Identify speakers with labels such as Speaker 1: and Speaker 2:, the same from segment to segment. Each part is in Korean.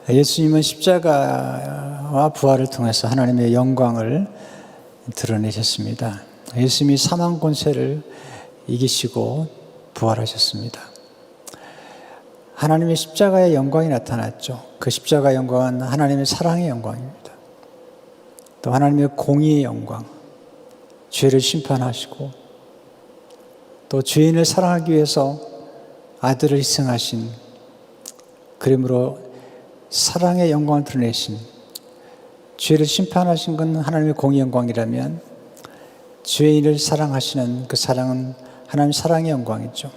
Speaker 1: 예수님은 십자가와 부활을 통해서 하나님의 영광을 드러내셨습니다. 예수님이 사망 권세를 이기시고 부활하셨습니다. 하나님의 십자가의 영광이 나타났죠. 그 십자가의 영광은 하나님의 사랑의 영광입니다. 또 하나님의 공의의 영광, 죄를 심판하시고 또 죄인을 사랑하기 위해서 아들을 희생하신, 그러므로 사랑의 영광을 드러내신, 죄를 심판하신 건 하나님의 공의 영광이라면 죄인을 사랑하시는 그 사랑은 하나님의 사랑의 영광이죠.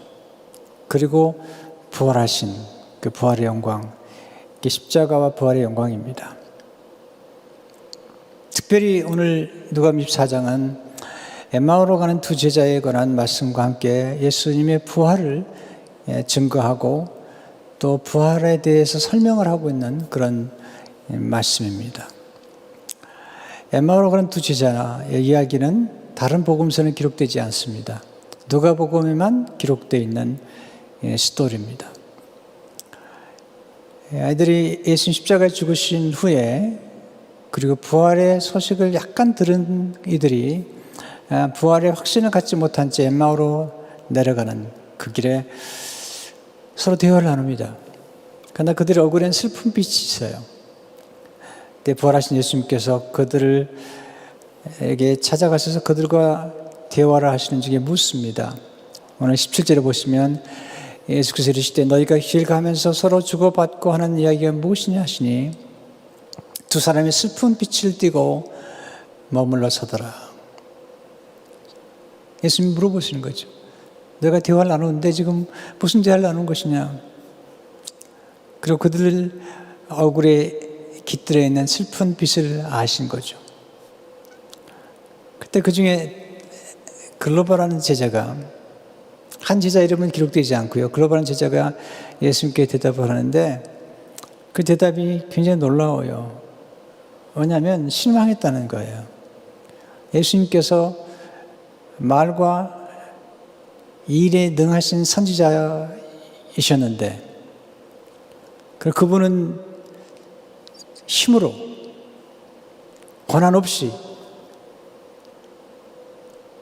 Speaker 1: 그리고 부활하신 그 부활의 영광, 이게 십자가와 부활의 영광입니다. 특별히 오늘 누가복음 24장은 엠마오로 가는 두 제자에 관한 말씀과 함께 예수님의 부활을 증거하고 또 부활에 대해서 설명을 하고 있는 그런 말씀입니다. 엠마오로 가는 두 제자의 이야기는 다른 복음서는 기록되지 않습니다. 누가복음에만 기록되어 있는 스토리입니다. 아이들이 예수님 십자가에 죽으신 후에 그리고 부활의 소식을 약간 들은 이들이 부활의 확신을 갖지 못한 채 엠마오로 내려가는 그 길에 서로 대화를 나눕니다. 그러나 그들의 얼굴엔 슬픈 빛이 있어요. 그때 부활하신 예수님께서 그들에게 찾아가셔서 그들과 대화를 하시는 중에 묻습니다. 오늘 17절에 보시면 예수께서 이르시되 너희가 길 가면서 서로 주고받고 하는 이야기가 무엇이냐 하시니 두 사람이 슬픈 빛을 띠고 머물러 서더라. 예수님이 물어보시는 거죠. 내가 대화를 나누는데 지금 무슨 대화를 나누는 것이냐. 그리고 그들 얼굴에 깃들어 있는 슬픈 빛을 아신 거죠. 그때 그 중에 글로바라는 제자가, 한 제자 이름은 기록되지 않고요, 글로바라는 제자가 예수님께 대답을 하는데 그 대답이 굉장히 놀라워요. 왜냐하면 실망했다는 거예요. 예수님께서 말과 일에 능하신 선지자이셨는데 그분은 힘으로 권한 없이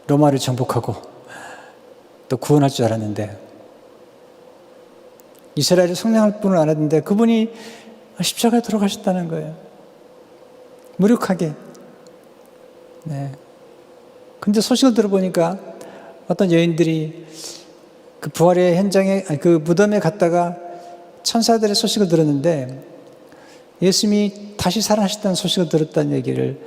Speaker 1: 로마를 정복하고 또 구원할 줄 알았는데, 이스라엘을 성량할 분을 알았는데 그분이 십자가에 돌아가셨다는 거예요. 무력하게. 네. 근데 소식을 들어보니까 어떤 여인들이 그 부활의 현장에, 그 무덤에 갔다가 천사들의 소식을 들었는데 예수님이 다시 살아나셨다는 소식을 들었다는 얘기를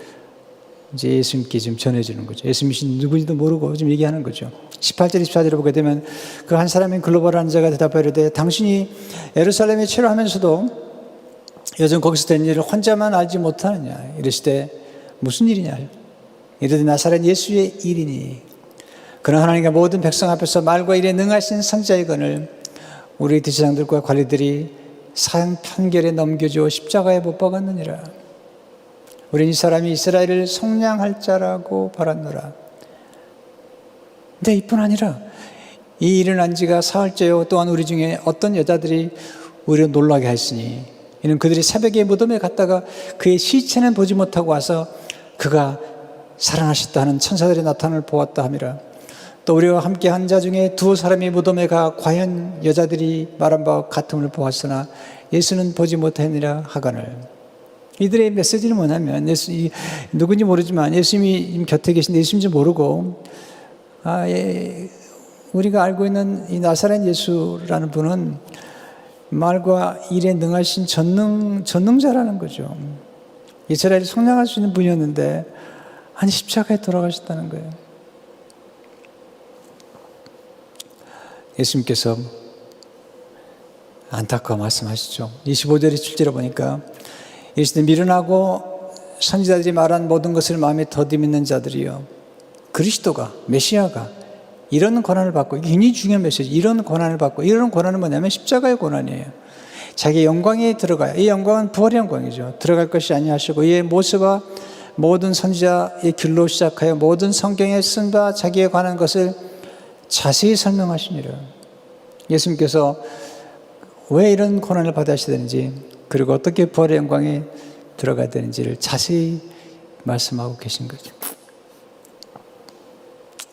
Speaker 1: 이제 예수님께 지금 전해주는 거죠. 예수님이 누구인지도 모르고 지금 얘기하는 거죠. 18절, 24절을 보게 되면 그 한 사람인 글로벌한 자가 대답하려되 당신이 예루살렘에 체류하면서도 여전 거기서 된 일을 혼자만 알지 못하느냐. 이르시되 무슨 일이냐. 이르되 나사렛 예수의 일이니. 그러나 하나님과 모든 백성 앞에서 말과 일에 능하신 선지자이거늘 우리 대제사장들과 관리들이 사형 판결에 넘겨주어 십자가에 못 박았느니라. 우린 이 사람이 이스라엘을 속량할 자라고 바랐노라. 근데 이뿐 아니라 이 일은 한 지가 사흘째요. 또한 우리 중에 어떤 여자들이 우리를 놀라게 했으니 이는 그들이 새벽에 무덤에 갔다가 그의 시체는 보지 못하고 와서 그가 살아나셨다 하는 천사들의 나타남을 보았다 함이라. 또 우리와 함께 한 자 중에 두 사람이 무덤에 가 과연 여자들이 말한 바와 같음을 보았으나 예수는 보지 못하니라 하거늘. 이들의 메시지는 뭐냐면 누군지 모르지만 예수님이 곁에 계신데 예수님인지 모르고 우리가 알고 있는 이 나사렛 예수라는 분은 말과 일에 능하신 전능자라는 거죠. 이스라엘을 속량할 수 있는 분이었는데 아니 십자가에 돌아가셨다는 거예요. 예수님께서 안타까워 말씀하시죠. 25절의 7절에 보니까 이르시되 미련하고 선지자들이 말한 모든 것을 마음에 더디 믿는 자들이여 그리스도가 메시아가 이런 권한을 받고, 이게 굉장히 중요한 메시지. 이런 권한을 받고, 이런 권한은 뭐냐면 십자가의 권한이에요. 자기의 영광에 들어가요. 이 영광은 부활의 영광이죠. 들어갈 것이 아니하시고 이의 모세와 모든 선지자의 길로 시작하여 모든 성경에 쓴 바 자기에 관한 것을 자세히 설명하시니라. 예수님께서 왜 이런 고난을 받으셔야 되는지 그리고 어떻게 부활의 영광에 들어가야 되는지를 자세히 말씀하고 계신 거죠.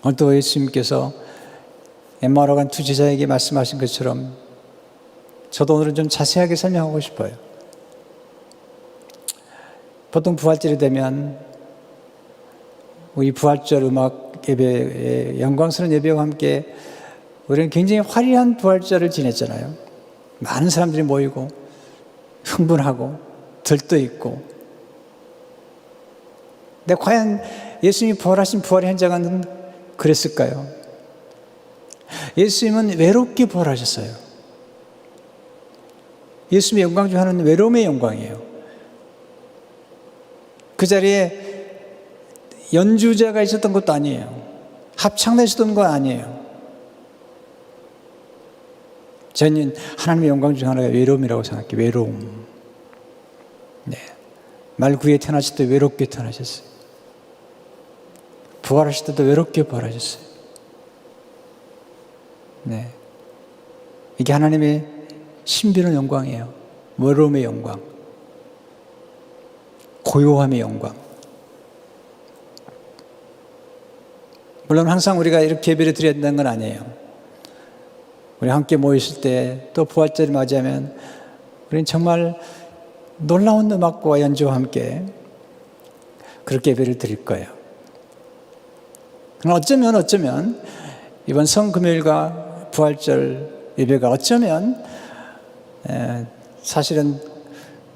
Speaker 1: 오늘도 예수님께서 엠마오로 간 두 제자에게 말씀하신 것처럼 저도 오늘은 좀 자세하게 설명하고 싶어요. 보통 부활절이 되면 우리 부활절 음악 예배, 영광스러운 예배와 함께 우리는 굉장히 화려한 부활절을 지냈잖아요. 많은 사람들이 모이고 흥분하고 들떠 있고. 근데 과연 예수님이 부활하신 부활의 현장은 그랬을까요? 예수님은 외롭게 부활하셨어요. 예수님의 영광 중 하나는 외로움의 영광이에요. 그 자리에 연주자가 있었던 것도 아니에요. 합창단이 있었던 건 아니에요. 저는 하나님의 영광 중 하나가 외로움이라고 생각해요. 외로움. 네. 말구에 태어나실 때 외롭게 태어나셨어요. 부활하실 때도 외롭게 부활하셨어요. 네. 이게 하나님의 신비로운 영광이에요. 외로움의 영광. 고요함의 영광. 물론 항상 우리가 이렇게 예배를 드려야 된다는 건 아니에요. 우리 함께 모였을 때 또 부활절을 맞이하면 우리는 정말 놀라운 음악과 연주와 함께 그렇게 예배를 드릴 거예요. 그러나 어쩌면 이번 성금요일과 부활절 예배가 어쩌면 사실은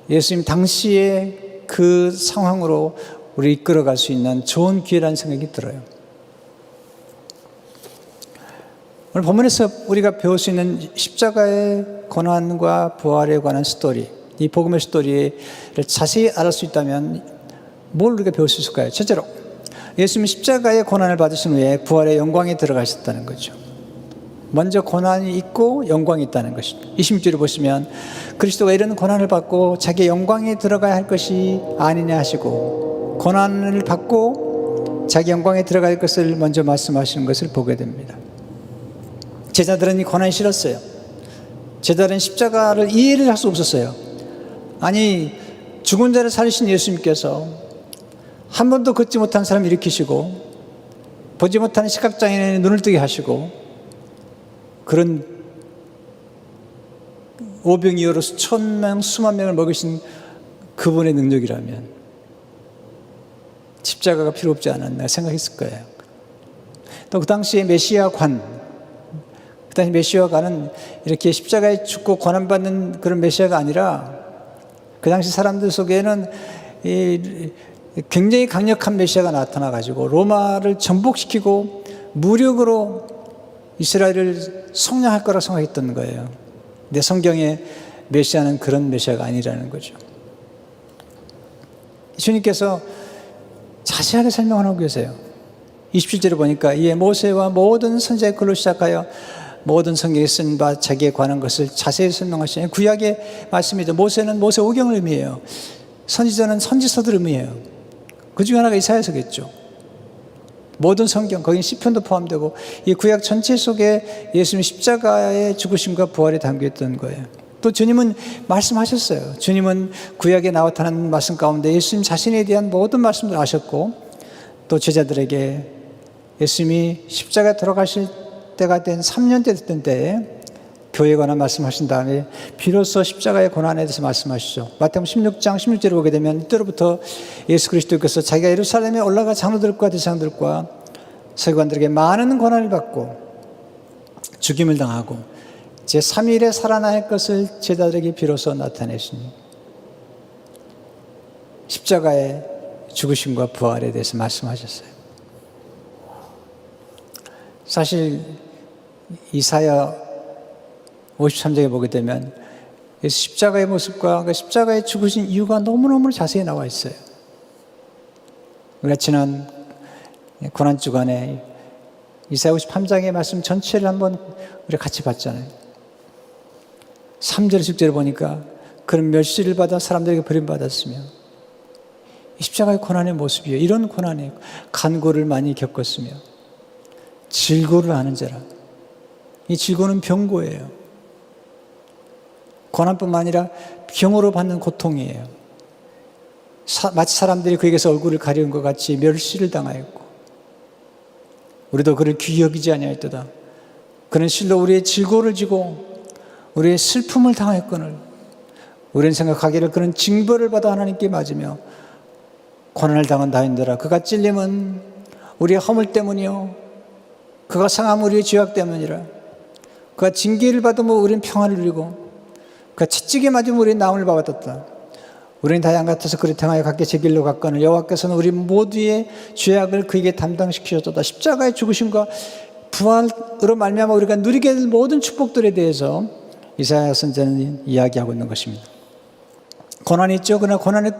Speaker 1: 예수님 당시의 그 상황으로 우리 이끌어갈 수 있는 좋은 기회라는 생각이 들어요. 오늘 본문에서 우리가 배울 수 있는 십자가의 고난과 부활에 관한 스토리, 이 복음의 스토리를 자세히 알을 수 있다면 뭘 우리가 배울 수 있을까요? 첫째로 예수님은 십자가의 고난을 받으신 후에 부활의 영광에 들어가셨다는 거죠. 먼저 고난이 있고 영광이 있다는 것입니다. 26절을 보시면 그리스도가 이런 고난을 받고 자기의 영광에 들어가야 할 것이 아니냐 하시고 고난을 받고 자기 영광에 들어갈 것을 먼저 말씀하시는 것을 보게 됩니다. 제자들은 이 고난이 싫었어요. 제자들은 십자가를 이해를 할 수 없었어요. 아니, 죽은 자를 살리신 예수님께서 한 번도 걷지 못한 사람을 일으키시고 보지 못하는 시각장애인의 눈을 뜨게 하시고 그런 오병이어로 수천 명, 수만 명을 먹이신 그분의 능력이라면 십자가가 필요 없지 않았나 생각했을 거예요. 또 그 당시에 메시아관, 그 당시 메시아관은 이렇게 십자가에 죽고 고난받는 그런 메시아가 아니라 그 당시 사람들 속에는 굉장히 강력한 메시아가 나타나가지고 로마를 정복시키고 무력으로 이스라엘을 성량할 거라고 생각했던 거예요. 근데 성경에 메시아는 그런 메시아가 아니라는 거죠. 주님께서 자세하게 설명하고 계세요. 27절에 보니까 이에 모세와 모든 선지자의 글로 시작하여 모든 성경에 쓴 바 자기에 관한 것을 자세히 설명하시는 구약의 말씀이죠. 모세는 모세오경을 의미해요. 선지자는 선지서들 의미해요. 그 중에 하나가 이사야서겠죠. 모든 성경, 거긴 시편도 포함되고 이 구약 전체 속에 예수님 십자가의 죽으심과 부활이 담겨있던 거예요. 또 주님은 말씀하셨어요. 주님은 구약에 나타난 말씀 가운데 예수님 자신에 대한 모든 말씀을 아셨고 또 제자들에게 예수님이 십자가에 돌아가실 때가 된 3년째 됐던 때에 교회에 관한 말씀하신 다음에 비로소 십자가의 고난에 대해서 말씀하시죠. 마태복음 16장 16절을 보게 되면 이때로부터 예수 그리스도께서 자기가 예루살렘에 올라가 장로들과 대장들과 서기관들에게 많은 고난을 받고 죽임을 당하고 제3일에 살아날 것을 제자들에게 비로소 나타내시니 십자가의 죽으심과 부활에 대해서 말씀하셨어요. 사실 이사야 53장에 보게 되면 예수 십자가의 모습과 그 십자가에 죽으신 이유가 너무너무 자세히 나와 있어요. 우리가 지난 고난주간에 이사야 53장의 말씀 전체를 한번 우리 같이 봤잖아요. 3절, 6절을 보니까 그런 멸시를 받아 사람들에게 버림받았으며 십자가의 고난의 모습이에요. 이런 고난이에요. 간고를 많이 겪었으며 질고를 하는 자라. 이 질고는 병고예요. 고난뿐만 아니라 병으로 받는 고통이에요. 마치 사람들이 그에게서 얼굴을 가리운 것 같이 멸시를 당하였고 우리도 그를 귀히 여기지 아니하였도다. 그는 실로 우리의 질고를 지고 우리의 슬픔을 당하였거늘 우리는 생각하기를 그는 징벌을 받아 하나님께 맞으며 고난을 당한 다인들아 그가 찔림은 우리의 허물 때문이요 그가 상함은 우리의 죄악 때문이라. 그가 징계를 받으면 우리는 평안을 누리고 그가 채찍에 맞으면 우리는 나음을 받았다. 우리는 다 양 같아서 그를 행하여 각기 제 길로 갔거늘 여호와께서는 우리 모두의 죄악을 그에게 담당시키셨도다. 십자가의 죽으심과 부활으로 말미암아 우리가 누리게 될 모든 축복들에 대해서 이사야 선지자는 이야기하고 있는 것입니다. 고난이 있죠. 그러나 고난의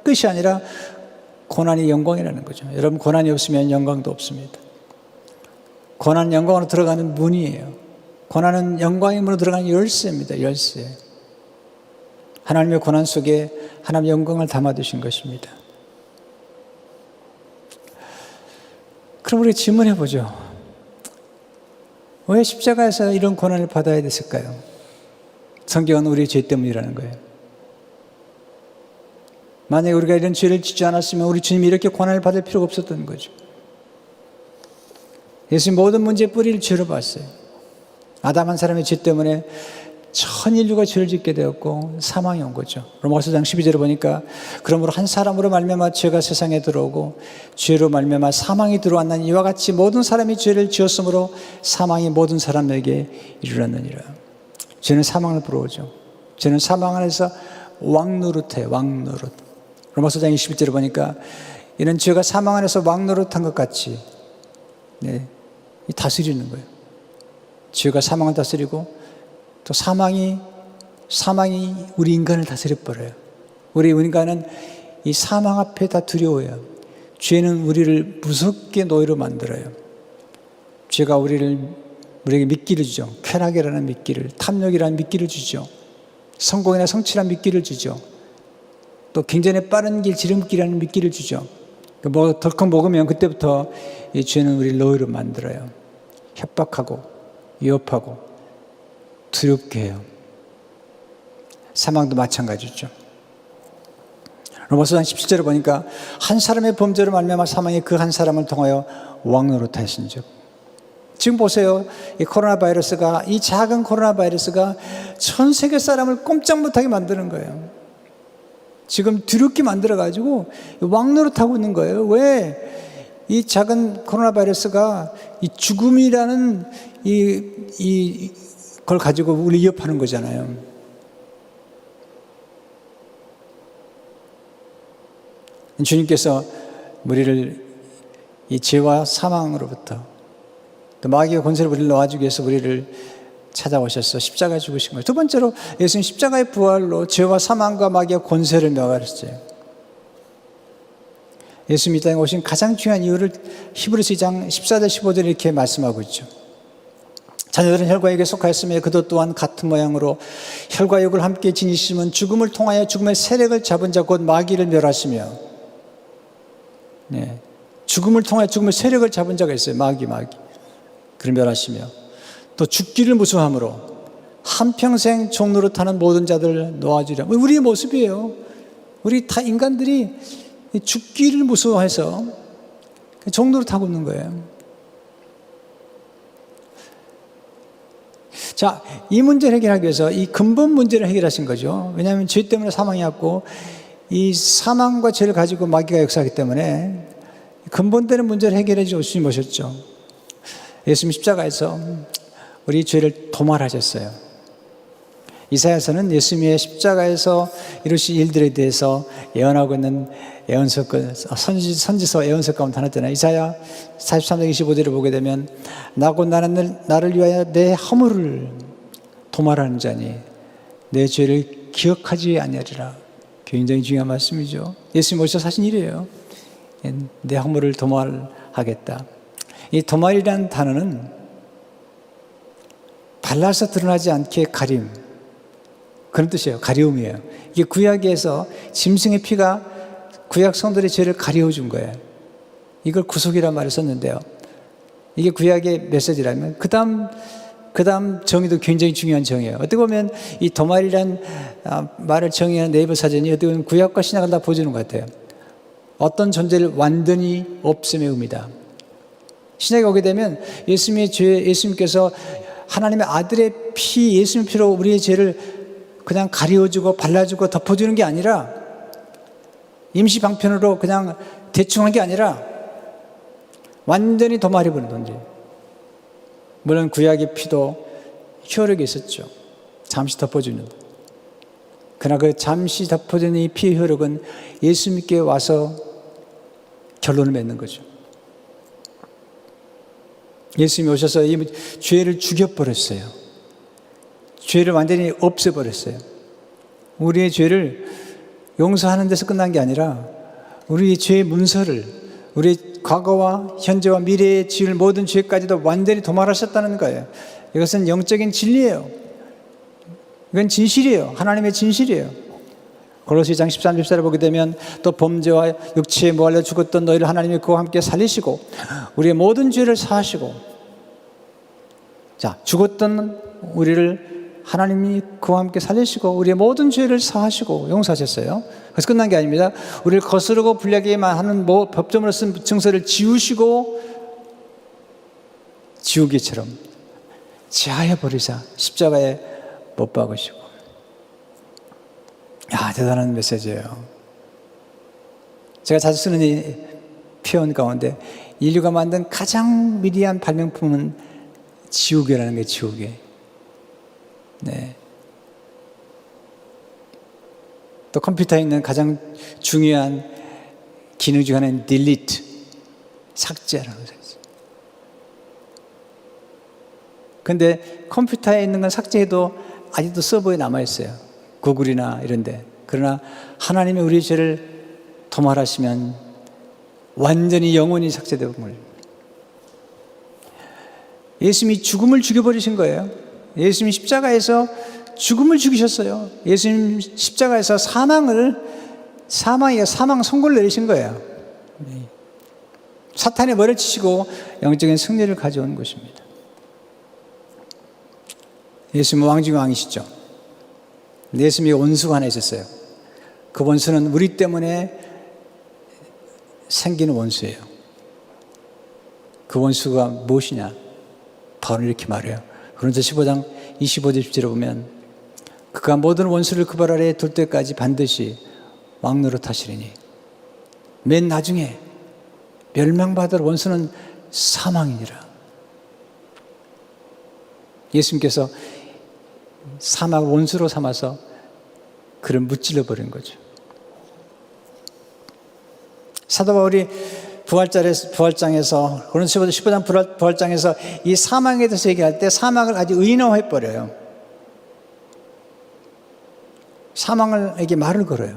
Speaker 1: 끝이 아니라 고난이 영광이라는 거죠. 여러분 고난이 없으면 영광도 없습니다. 고난은 영광으로 들어가는 문이에요. 고난은 영광의 문으로 들어가는 열쇠입니다. 열쇠. 하나님의 고난 속에 하나님의 영광을 담아두신 것입니다. 그럼 우리 질문해 보죠. 왜 십자가에서 이런 고난을 받아야 됐을까요? 성경은 우리의 죄 때문이라는 거예요. 만약에 우리가 이런 죄를 짓지 않았으면 우리 주님이 이렇게 고난을 받을 필요가 없었던 거죠. 예수님 모든 문제의 뿌리를 죄로 봤어요. 아담 한 사람의 죄 때문에 전 인류가 죄를 짓게 되었고 사망이 온 거죠. 로마서 4장 12절에 보니까 그러므로 한 사람으로 말미암아 죄가 세상에 들어오고 죄로 말미암아 사망이 들어왔나니 이와 같이 모든 사람이 죄를 지었으므로 사망이 모든 사람에게 이르렀느니라. 죄는 사망을 불러오죠. 죄는 사망 안에서 왕노릇해요. 왕노릇. 로마서 4장 21절에 보니까 이런 죄가 사망 안에서 왕노릇한 것 같이 다스리는 거예요. 죄가 사망을 다스리고 또 사망이 우리 인간을 다스려버려요. 우리 인간은 이 사망 앞에 다 두려워요. 죄는 우리를 무섭게 노예로 만들어요. 죄가 우리에게 미끼를 주죠. 쾌락이라는 미끼를, 탐욕이라는 미끼를 주죠. 성공이나 성취라는 미끼를 주죠. 또 굉장히 빠른 길, 지름길이라는 미끼를 주죠. 뭐 덜컥 먹으면 그때부터 이 죄는 우리를 노예로 만들어요. 협박하고 위협하고 두렵게 해요. 사망도 마찬가지죠. 로마서 17절에 보니까 한 사람의 범죄로 말미암아 사망이 그 한 사람을 통하여 왕노릇하신즉. 지금 보세요. 이 코로나 바이러스가, 이 작은 코로나 바이러스가 전 세계 사람을 꼼짝 못하게 만드는 거예요. 지금 두렵게 만들어가지고 왕노릇하고 있는 거예요. 왜? 이 작은 코로나 바이러스가 이 죽음이라는 걸 가지고 우리 위협하는 거잖아요. 주님께서 우리를 이 죄와 사망으로부터 또 마귀의 권세를 우리를 놓아주기 위해서 우리를 찾아오셔서 십자가에 죽으신 거예요. 두 번째로 예수님 십자가의 부활로 죄와 사망과 마귀의 권세를 멸하셨어요. 예수님 이 땅에 오신 가장 중요한 이유를 히브리서 2장 14절 15절에 이렇게 말씀하고 있죠. 자녀들은 혈과육에 속하였으며 그도 또한 같은 모양으로 혈과육을 함께 지니시면 죽음을 통하여 죽음의 세력을 잡은 자 곧 마귀를 멸하시며 죽음을 통하여 죽음의 세력을 잡은 자가 있어요. 마귀 그를 멸하시며 또 죽기를 무서워함으로 한평생 종노릇하는 모든 자들을 놓아주리라. 우리의 모습이에요. 우리 다 인간들이 죽기를 무서워해서 종노릇하고 있는 거예요. 자, 이 문제를 해결하기 위해서 이 근본 문제를 해결하신 거죠. 왜냐하면 죄 때문에 사망이 왔고 이 사망과 죄를 가지고 마귀가 역사하기 때문에 근본되는 문제를 해결해 주신 것이었죠. 예수님 십자가에서 우리 죄를 도말하셨어요. 이사야서는 예수님의 십자가에서 이루신 일들에 대해서 예언하고 있는 선지서 예언서 가운데 하나잖아요. 이사야 43장 25절을 보게 되면 나를 위하여 내 허물을 도말하는 자니 내 죄를 기억하지 아니하리라. 굉장히 중요한 말씀이죠. 예수님 오셔서 하신 일이에요. 내 허물을 도말하겠다. 이 도말이라는 단어는 발라서 드러나지 않게 가림, 그런 뜻이에요. 가리움이에요. 이게 구약에서 짐승의 피가 구약 성도들의 죄를 가리워준 거예요. 이걸 구속이라는 말을 썼는데요. 이게 구약의 메시지라면 그 다음 그 다음 정의도 굉장히 중요한 정의예요. 어떻게 보면 이 도말이란 말을 정의하는 네이버 사전이 어떻게 보면 구약과 신약을 다 보여주는 것 같아요. 어떤 존재를 완전히 없음의 의미다. 신약에 오게 되면 예수님의 죄, 예수님께서 하나님의 아들의 피, 예수님 피로 우리의 죄를 그냥 가려주고 발라주고 덮어주는 게 아니라 임시 방편으로 그냥 대충 한 게 아니라 완전히 도말해버린 존재. 물론 구약의 피도 효력이 있었죠. 잠시 덮어주는. 그러나 그 잠시 덮어주는 이 피의 효력은 예수님께 와서 결론을 맺는 거죠. 예수님이 오셔서 이 죄를 죽여버렸어요. 죄를 완전히 없애버렸어요. 우리의 죄를 용서하는 데서 끝난 게 아니라 우리의 죄의 문서를, 우리의 과거와 현재와 미래에 지을 모든 죄까지도 완전히 도말하셨다는 거예요. 이것은 영적인 진리예요. 이건 진실이에요. 하나님의 진실이에요. 골로새 2장 13, 14를 보게 되면 또 범죄와 육체에 모할려 죽었던 너희를 하나님이 그와 함께 살리시고 우리의 모든 죄를 사하시고, 자, 죽었던 우리를 하나님이 그와 함께 살리시고 우리의 모든 죄를 사하시고 용서하셨어요. 그래서 끝난 게 아닙니다. 우리를 거스르고 불리하게만 하는 법정으로 쓴 증서를 지우시고 지우개처럼 제하여 버리사 십자가에 못 박으시고. 야, 대단한 메시지예요. 제가 자주 쓰는 이 표현 가운데 인류가 만든 가장 미리한 발명품은 지우개라는 게 지우개. 네. 또 컴퓨터에 있는 가장 중요한 기능 중 하나는 delete, 삭제라는 거죠. 그런데 컴퓨터에 있는 건 삭제해도 아직도 서버에 남아있어요. 구글이나 이런 데. 그러나 하나님이 우리 죄를 도말하시면 완전히 영원히 삭제되는 거예요. 예수님이 죽음을 죽여버리신 거예요. 예수님이 십자가에서 죽음을 죽이셨어요. 예수님 십자가에서 사망 선고를 내리신 거예요. 사탄의 머리를 치시고 영적인 승리를 가져온 것입니다. 예수님은 왕 중의 왕이시죠. 예수님이 원수가 하나 있었어요. 그 원수는 우리 때문에 생기는 원수예요. 그 원수가 무엇이냐? 바로 이렇게 말해요. 고린도서 15장 25절 10절에 보면 그가 모든 원수를 그 발 아래에 둘 때까지 반드시 왕 노릇하시리니 맨 나중에 멸망받을 원수는 사망이니라. 예수님께서 사망을 원수로 삼아서 그를 무찔러 버린 거죠. 사도 바울이 부활장에서 고린도서 15장 부활장에서 이 사망에 대해서 얘기할 때 사망을 아주 의인화해 버려요. 사망에게 말을 걸어요.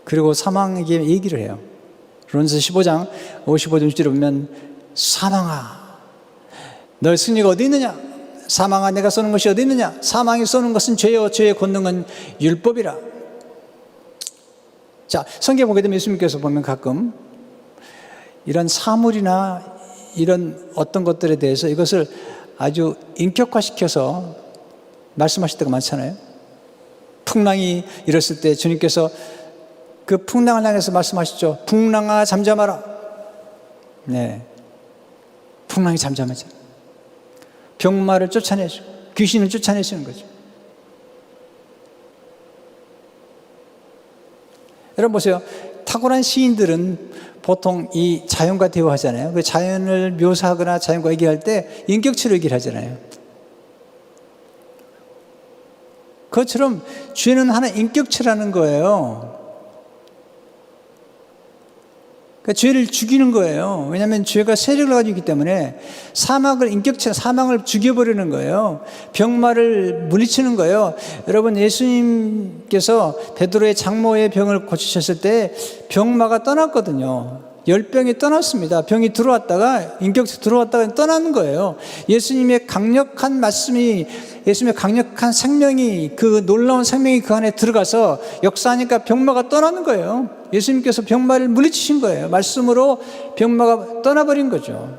Speaker 1: 그리고 사망에게 얘기를 해요. 고린도서 15장 55절에 보면 사망아, 너의 승리가 어디 있느냐? 사망아, 내가 쏘는 것이 어디 있느냐? 사망이 쏘는 것은 죄요, 죄의 권능은 율법이라. 자, 성경 보게 되면 예수님께서 보면 가끔 이런 사물이나 이런 어떤 것들에 대해서 이것을 아주 인격화시켜서 말씀하실 때가 많잖아요. 풍랑이 일었을 때 주님께서 그 풍랑을 향해서 말씀하시죠. 풍랑아 잠잠하라. 네, 풍랑이 잠잠하죠. 병마를 쫓아내시고 귀신을 쫓아내시는 거죠. 여러분 보세요. 탁월한 시인들은 보통 이 자연과 대화하잖아요. 그 자연을 묘사하거나 자연과 얘기할 때 인격체로 얘기를 하잖아요. 그것처럼 죄는 하나의 인격체라는 거예요. 그러니까 죄를 죽이는 거예요. 왜냐하면 죄가 세력을 가지고 있기 때문에 사망을 죽여버리는 거예요. 병마를 물리치는 거예요. 여러분, 예수님께서 베드로의 장모의 병을 고치셨을 때 병마가 떠났거든요. 열병이 떠났습니다. 병이 들어왔다가 인격체 들어왔다가 떠나는 거예요. 예수님의 강력한 말씀이, 예수님의 강력한 생명이, 그 놀라운 생명이 그 안에 들어가서 역사하니까 병마가 떠나는 거예요. 예수님께서 병마를 물리치신 거예요. 말씀으로 병마가 떠나버린 거죠.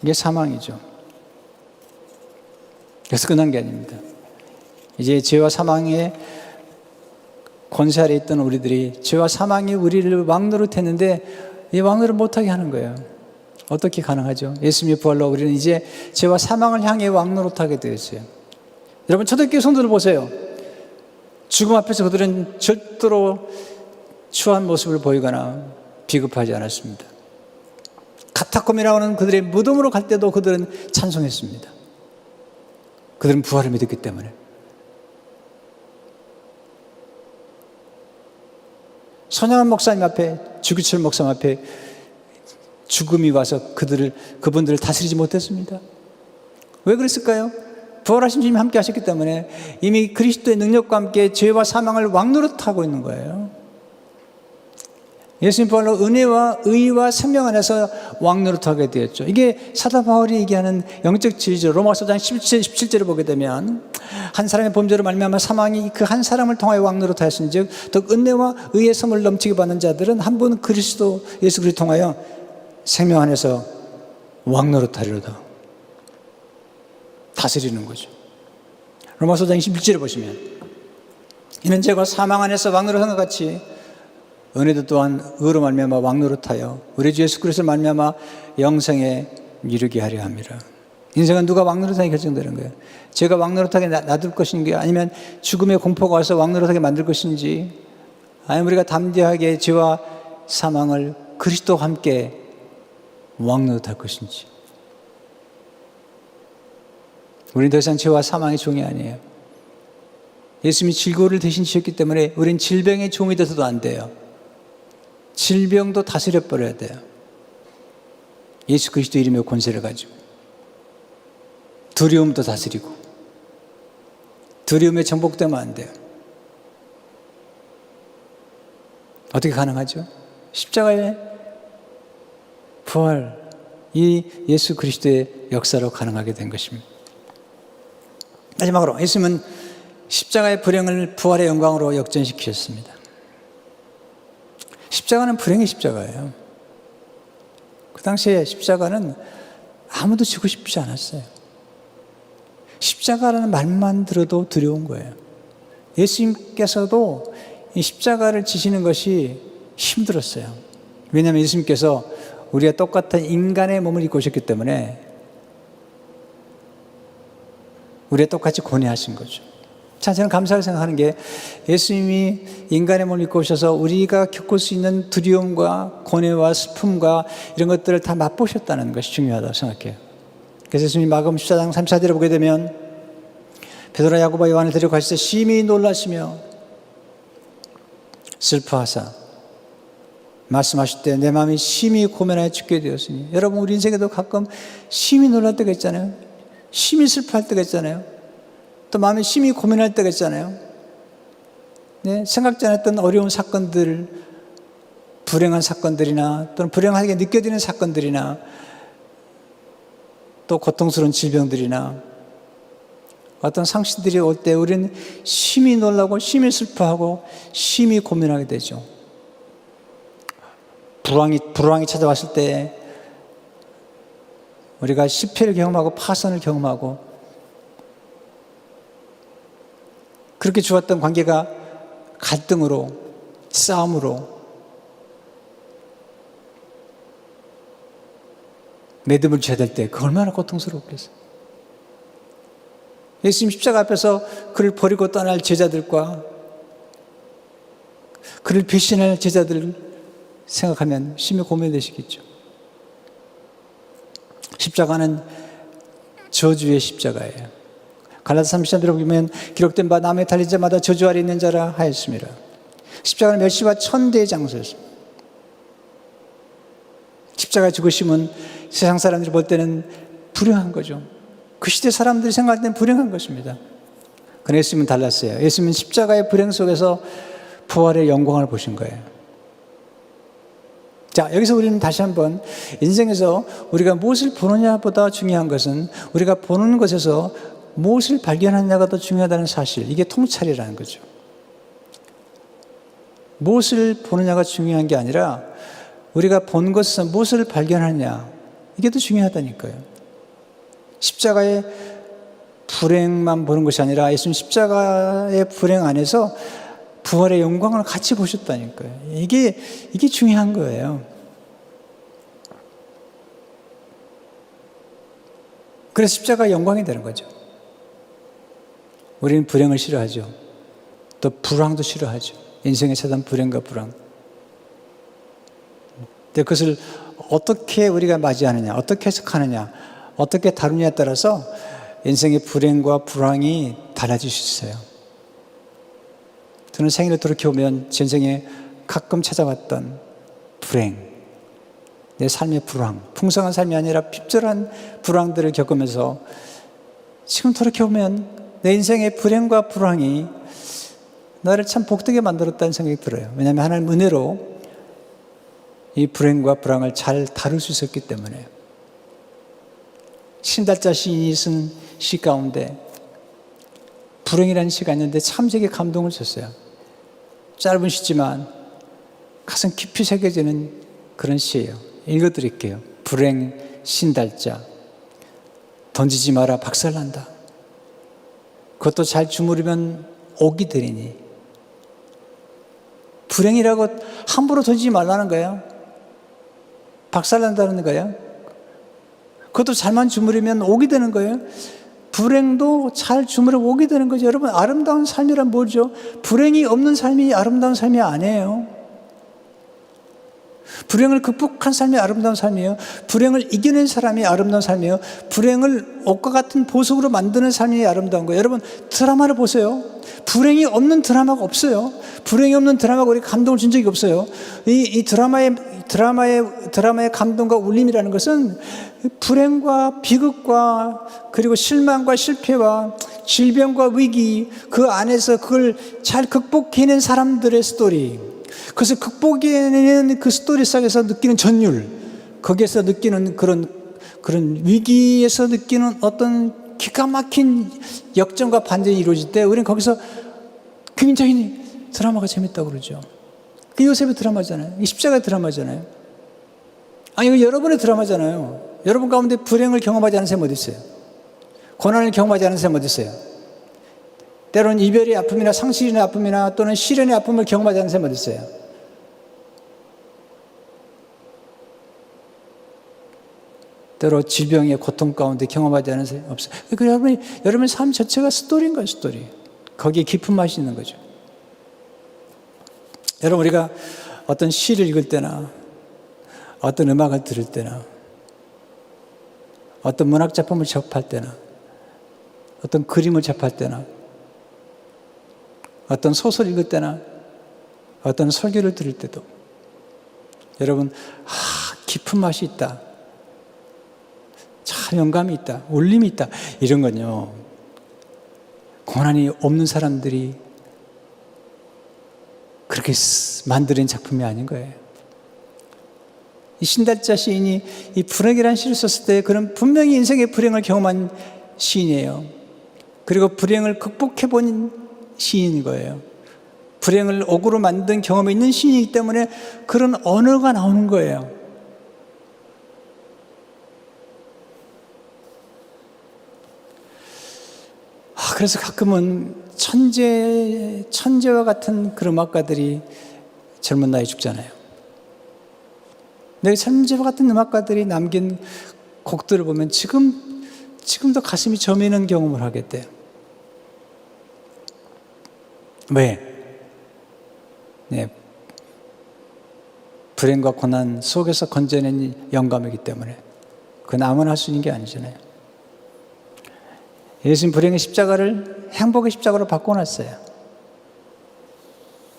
Speaker 1: 이게 사망이죠. 그래서 끝난 게 아닙니다. 이제 죄와 사망의 권세 아래 있던 우리들이 죄와 사망이 우리를 왕노릇했는데 이 왕노릇 못하게 하는 거예요. 어떻게 가능하죠? 예수님의 부활로 우리는 이제 죄와 사망을 향해 왕노릇하게 되었어요. 여러분, 초대교회 성도들 보세요. 죽음 앞에서 그들은 절대로 추한 모습을 보이거나 비급하지 않았습니다. 카타콤이라고 하는 그들의 무덤으로 갈 때도 그들은 찬송했습니다. 그들은 부활을 믿었기 때문에. 손양한 목사님 앞에, 주기철 목사님 앞에 죽음이 와서 그분들을 다스리지 못했습니다. 왜 그랬을까요? 부활하신 주님이 함께 하셨기 때문에 이미 그리스도의 능력과 함께 죄와 사망을 왕노릇하고 있는 거예요. 예수님 부활로 은혜와 의와 생명 안에서 왕노릇하게 되었죠. 이게 사도 바울이 얘기하는 영적 지위죠. 로마서 5장 17절을 보게 되면 한 사람의 범죄로 말미암아 사망이 그 한 사람을 통하여 왕노릇하였은즉 더 은혜와 의의 선을 넘치게 받는 자들은 한 분 그리스도 예수 그리스도 통하여 생명 안에서 왕노릇하리로다. 다스리는 거죠. 로마서 5장 21절을 보시면 이는 죄가 사망 안에서 왕노릇한 것 같이 은혜도 또한 의로 말미암아 왕노릇하여 우리 주 예수 그리스도를 말미암아 영생에 이르게 하려 함이라. 인생은 누가 왕노릇하게 결정되는 거예요. 죄가 왕노릇하게 놔둘 것인지, 아니면 죽음의 공포가 와서 왕노릇하게 만들 것인지, 아니면 우리가 담대하게 죄와 사망을 그리스도와 함께 왕노릇할 것인지. 우리는 더 이상 죄와 사망의 종이 아니에요. 예수님이 질고를 대신 지셨기 때문에 우리는 질병의 종이 돼서도 안 돼요. 질병도 다스려 버려야 돼요. 예수 그리스도 이름의 권세를 가지고. 두려움도 다스리고. 두려움에 정복되면 안 돼요. 어떻게 가능하죠? 십자가의 부활, 이 예수 그리스도의 역사로 가능하게 된 것입니다. 마지막으로 예수님은 십자가의 불행을 부활의 영광으로 역전시키셨습니다. 십자가는 불행의 십자가예요. 그 당시에 십자가는 아무도 지고 싶지 않았어요. 십자가라는 말만 들어도 두려운 거예요. 예수님께서도 이 십자가를 지시는 것이 힘들었어요. 왜냐하면 예수님께서 우리가 똑같은 인간의 몸을 입고 오셨기 때문에 우리가 똑같이 고뇌하신 거죠. 자, 저는 감사하게 생각하는 게 예수님이 인간의 몸을 입고 오셔서 우리가 겪을 수 있는 두려움과 고뇌와 슬픔과 이런 것들을 다 맛보셨다는 것이 중요하다고 생각해요. 그래서 예수님이 마가복음 14장 34절을 보게 되면 베드로와 야고보와 요한을 데려가실 때 심히 놀라시며 슬퍼하사 말씀하실 때 내 마음이 심히 고민하여 죽게 되었으니. 여러분, 우리 인생에도 가끔 심히 놀랄 때가 있잖아요. 심히 슬퍼할 때가 있잖아요. 또 마음이 심히 고민할 때가 있잖아요. 네, 생각지 않았던 어려운 사건들, 불행한 사건들이나 또는 불행하게 느껴지는 사건들이나 또 고통스러운 질병들이나 어떤 상실들이 올 때 우리는 심히 놀라고 심히 슬퍼하고 심히 고민하게 되죠. 불황이 찾아왔을 때 우리가 실패를 경험하고 파선을 경험하고 그렇게 좋았던 관계가 갈등으로, 싸움으로, 매듭을 져야 될 때 그 얼마나 고통스럽겠어요. 예수님 십자가 앞에서 그를 버리고 떠날 제자들과 그를 배신할 제자들을 생각하면 심히 고민되시겠죠. 십자가는 저주의 십자가예요. 갈라디아 3장대로 보면 기록된 바 남에 달린 자마다 저주 아래 있는 자라 하였습니다. 십자가는 멸시와 천대의 장소였습니다. 십자가 죽으심은 세상 사람들이 볼 때는 불행한 거죠. 그 시대 사람들이 생각할 때는 불행한 것입니다. 그러나 예수님은 달랐어요. 예수님은 십자가의 불행 속에서 부활의 영광을 보신 거예요. 자, 여기서 우리는 다시 한번 인생에서 우리가 무엇을 보느냐보다 중요한 것은 우리가 보는 것에서 무엇을 발견하느냐가 더 중요하다는 사실, 이게 통찰이라는 거죠. 무엇을 보느냐가 중요한 게 아니라 우리가 본 것에서 무엇을 발견하느냐, 이게 더 중요하다니까요. 십자가의 불행만 보는 것이 아니라 예수님 십자가의 불행 안에서 부활의 영광을 같이 보셨다니까요. 이게 중요한 거예요. 그래서 십자가 영광이 되는 거죠. 우리는 불행을 싫어하죠. 또 불황도 싫어하죠. 인생에 찾아온 불행과 불황. 근데 그것을 어떻게 우리가 맞이하느냐, 어떻게 해석하느냐, 어떻게 다루냐에 따라서 인생의 불행과 불황이 달라질 수 있어요. 저는 생일을 돌이켜보면 제 인생에 가끔 찾아왔던 불행, 내 삶의 불황, 풍성한 삶이 아니라 핍절한 불황들을 겪으면서 지금 돌이켜보면 내 인생의 불행과 불황이 나를 참 복되게 만들었다는 생각이 들어요. 왜냐하면 하나님 은혜로 이 불행과 불황을 잘 다룰 수 있었기 때문에. 신달자 시인이 쓴 시 가운데 불행이라는 시가 있는데 참 제게 감동을 줬어요. 짧은 시지만 가슴 깊이 새겨지는 그런 시예요. 읽어드릴게요. 불행 신달자, 던지지 마라 박살난다. 그것도 잘 주무르면 옥이 되리니. 불행이라고 함부로 던지지 말라는 거예요. 박살난다는 거예요. 그것도 잘만 주무르면 옥이 되는 거예요. 불행도 잘 주무르면 옥이 되는 거죠. 여러분, 아름다운 삶이란 뭐죠? 불행이 없는 삶이 아름다운 삶이 아니에요. 불행을 극복한 삶이 아름다운 삶이에요. 불행을 이겨낸 사람이 아름다운 삶이에요. 불행을 옷과 같은 보석으로 만드는 삶이 아름다운 거예요. 여러분, 드라마를 보세요. 불행이 없는 드라마가 없어요. 불행이 없는 드라마가 우리 감동을 준 적이 없어요. 이 드라마의 감동과 울림이라는 것은 불행과 비극과 그리고 실망과 실패와 질병과 위기, 그 안에서 그걸 잘 극복해낸 사람들의 스토리, 그것을 극복해내는 그 스토리 속에서 느끼는 전율, 거기에서 느끼는 그런 위기에서 느끼는 어떤 기가 막힌 역전과 반전이 이루어질 때 우리는 거기서 굉장히 드라마가 재밌다고 그러죠. 그 요셉의 드라마잖아요. 이 십자가의 드라마잖아요. 아니, 이거 여러분의 드라마잖아요. 여러분 가운데 불행을 경험하지 않은 사람이 어디 있어요? 고난을 경험하지 않은 사람이 어디 있어요? 때로는 이별의 아픔이나 상실의 아픔이나 또는 시련의 아픔을 경험하지 않은 사람이 어디 있어요? 때로 질병의 고통 가운데 경험하지 않은 사람이 없어요. 그러니까 여러분의 삶 자체가 스토리인 거예요, 스토리. 거기에 깊은 맛이 있는 거죠. 여러분, 우리가 어떤 시를 읽을 때나 어떤 음악을 들을 때나 어떤 문학 작품을 접할 때나 어떤 그림을 접할 때나 어떤 소설을 읽을 때나 어떤 설교를 들을 때도 여러분, 깊은 맛이 있다, 참 영감이 있다, 울림이 있다, 이런 건요, 고난이 없는 사람들이 그렇게 만드는 작품이 아닌 거예요. 이 신달자 시인이 이 불행이라는 시를 썼을 때 그는 분명히 인생의 불행을 경험한 시인이에요. 그리고 불행을 극복해본 시인인 거예요. 불행을 옥으로 만든 경험이 있는 시인이기 때문에 그런 언어가 나오는 거예요. 그래서 가끔은 천재와 같은 그런 음악가들이 젊은 나이에 죽잖아요. 내 천재와 같은 음악가들이 남긴 곡들을 보면 지금도 가슴이 저미는 경험을 하게 돼요. 왜? 네, 불행과 고난 속에서 건져낸 영감이기 때문에. 그건 아무나 할 수 있는 게 아니잖아요. 예수님 불행의 십자가를 행복의 십자가로 바꿔놨어요.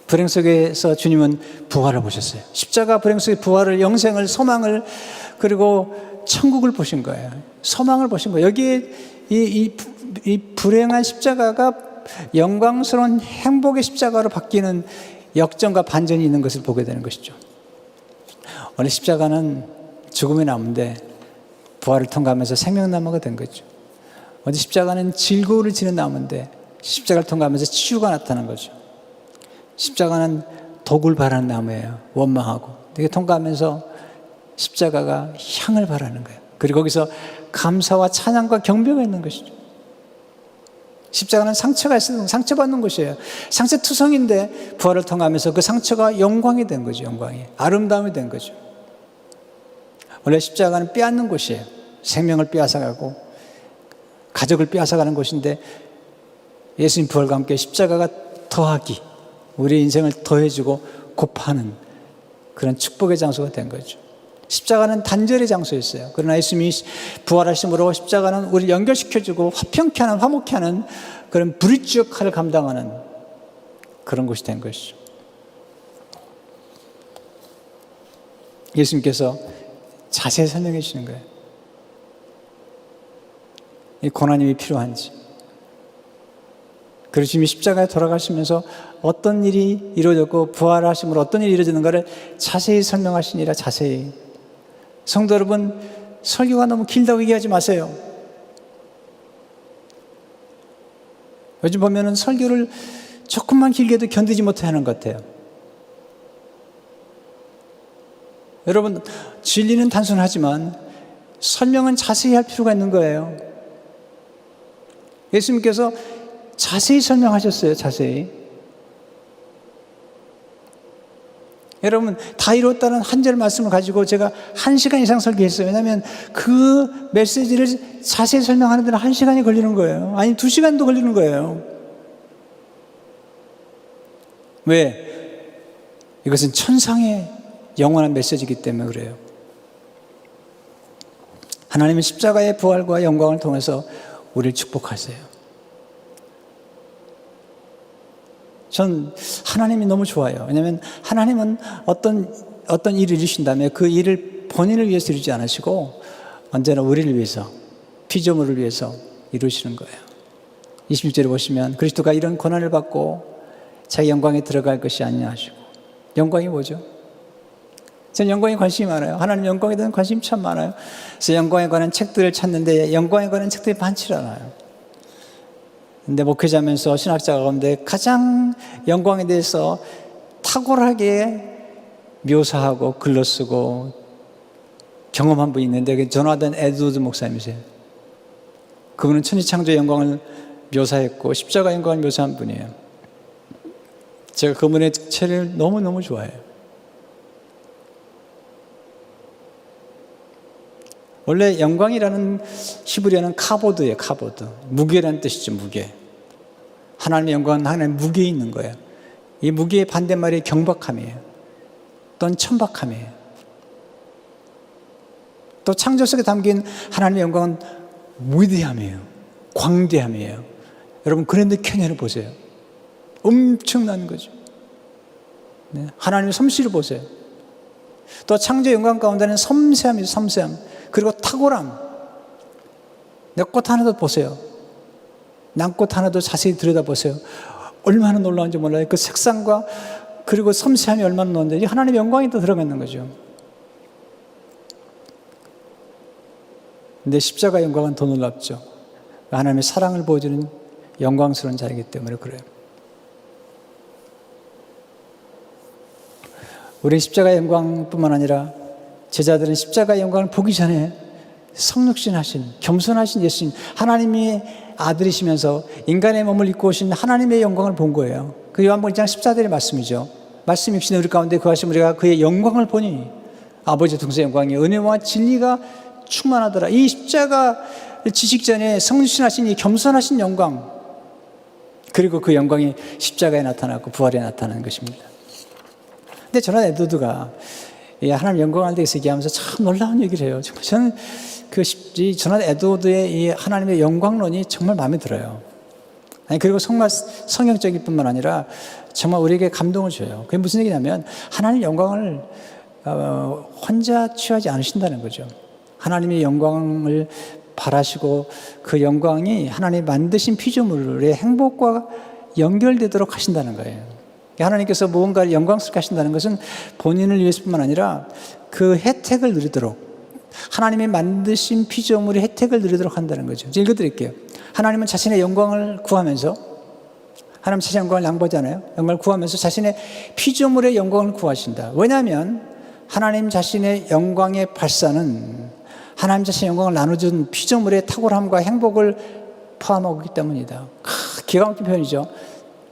Speaker 1: 불행 속에서 주님은 부활을 보셨어요. 십자가 불행 속의 부활을, 영생을, 소망을, 그리고 천국을 보신 거예요. 소망을 보신 거예요. 여기에 이 불행한 십자가가 영광스러운 행복의 십자가로 바뀌는 역전과 반전이 있는 것을 보게 되는 것이죠. 원래 십자가는 죽음의 나무인데 부활을 통과하면서 생명나무가 된 거죠. 어디 십자가는 질고를 지는 나무인데 십자가를 통과하면서 치유가 나타난 거죠. 십자가는 독을 바라는 나무예요. 원망하고. 이게 통과하면서 십자가가 향을 바라는 거예요. 그리고 거기서 감사와 찬양과 경배가 있는 것이죠. 십자가는 상처가 있어서 상처받는 것이에요. 상처투성인데 부활을 통하면서 그 상처가 영광이 된 거죠. 영광이. 아름다움이 된 거죠. 원래 십자가는 빼앗는 곳이에요. 생명을 빼앗아가고 가족을 빼앗아가는 곳인데 예수님 부활과 함께 십자가가 더하기, 우리의 인생을 더해주고 곱하는 그런 축복의 장소가 된 거죠. 십자가는 단절의 장소였어요. 그러나 예수님이 부활하심으로 십자가는 우리를 연결시켜주고 화평케 하는, 화목케 하는 그런 브릿지 역할을 감당하는 그런 곳이 된 것이죠. 예수님께서 자세히 설명해 주시는 거예요. 이 고난이 필요한지. 그리고 주님이 십자가에 돌아가시면서 어떤 일이 이루어졌고 부활하심으로 어떤 일이 이루어지는가를 자세히 설명하시니라. 자세히. 성도 여러분, 설교가 너무 길다고 얘기하지 마세요. 요즘 보면은 설교를 조금만 길게 해도 견디지 못하는 것 같아요. 여러분, 진리는 단순하지만 설명은 자세히 할 필요가 있는 거예요. 예수님께서 자세히 설명하셨어요. 자세히. 여러분, 다 이뤘다는 한 절 말씀을 가지고 제가 1시간 이상 설교했어요. 왜냐하면 그 메시지를 자세히 설명하는 데는 1시간이 걸리는 거예요. 아니 2시간도 걸리는 거예요. 왜? 이것은 천상의 영원한 메시지이기 때문에 그래요. 하나님은 십자가의 부활과 영광을 통해서 우리를 축복하세요. 전 하나님이 너무 좋아요. 왜냐하면 하나님은 어떤 일을 이루신다면 그 일을 본인을 위해서 이루지 않으시고 언제나 우리를 위해서, 피조물을 위해서 이루시는 거예요. 26절에 보시면 그리스도가 이런 고난을 받고 자기 영광에 들어갈 것이 아니냐 하시고. 영광이 뭐죠? 저는 영광에 관심이 많아요. 하나님 영광에 대한 관심이 참 많아요. 그래서 영광에 관한 책들을 찾는데 영광에 관한 책들이 많지 않아요. 근데 목회자면서 신학자 가운데 가장 영광에 대해서 탁월하게 묘사하고 글로 쓰고 경험한 분이 있는데 그게 조나단 에드워드 목사님이세요. 그분은 천지창조의 영광을 묘사했고 십자가 영광을 묘사한 분이에요. 제가 그분의 책을 너무너무 좋아해요. 원래 영광이라는 히브리어는 카보드예요. 카보드. 무게라는 뜻이죠. 무게. 하나님의 영광은 하나님의 무게에 있는 거예요. 이 무게의 반대말이 경박함이에요. 또는 천박함이에요. 또 창조 속에 담긴 하나님의 영광은 위대함이에요. 광대함이에요. 여러분 그랜드 캐년을 보세요. 엄청난 거죠. 네. 하나님의 솜씨를 보세요. 또 창조의 영광 가운데는 섬세함이죠. 섬세함. 그리고 탁월함. 내 꽃 하나도 보세요. 난꽃 하나도 자세히 들여다보세요. 얼마나 놀라운지 몰라요. 그 색상과 그리고 섬세함이 얼마나 놀라운지 하나님의 영광이 또 들어가 있는 거죠. 근데 십자가 영광은 더 놀랍죠. 하나님의 사랑을 보여주는 영광스러운 자이기 때문에 그래요. 우리 십자가 영광뿐만 아니라 제자들은 십자가의 영광을 보기 전에 성육신하신 겸손하신 예수님, 하나님이 아들이시면서 인간의 몸을 입고 오신 하나님의 영광을 본 거예요. 그 요한복음 1장 14절의 말씀이죠. 말씀 육신의 우리 가운데 거하신 우리가 그의 영광을 보니 아버지 동서의 영광이 은혜와 진리가 충만하더라. 이 십자가를 지식 전에 성육신하신 이 겸손하신 영광, 그리고 그 영광이 십자가에 나타났고 부활에 나타나는 것입니다. 근데 저는 에드워드가 하나님 영광을 대해서 얘기하면서 참 놀라운 얘기를 해요. 정말 저는 저는 에드워드의 이 하나님의 영광론이 정말 마음에 들어요. 아니, 그리고 정말 성경적일 뿐만 아니라 정말 우리에게 감동을 줘요. 그게 무슨 얘기냐면 하나님 영광을 혼자 취하지 않으신다는 거죠. 하나님의 영광을 바라시고 그 영광이 하나님 만드신 피조물의 행복과 연결되도록 하신다는 거예요. 하나님께서 무언가를 영광스럽게 하신다는 것은 본인을 위해서뿐만 아니라 그 혜택을 누리도록, 하나님이 만드신 피조물의 혜택을 누리도록 한다는 거죠. 읽어드릴게요. 하나님은 자신의 영광을 구하면서, 하나님 자신의 영광을 양보하잖아요. 영광을 구하면서 자신의 피조물의 영광을 구하신다. 왜냐하면 하나님 자신의 영광의 발산은 하나님 자신의 영광을 나눠준 피조물의 탁월함과 행복을 포함하고 있기 때문이다. 기가 막힌 표현이죠.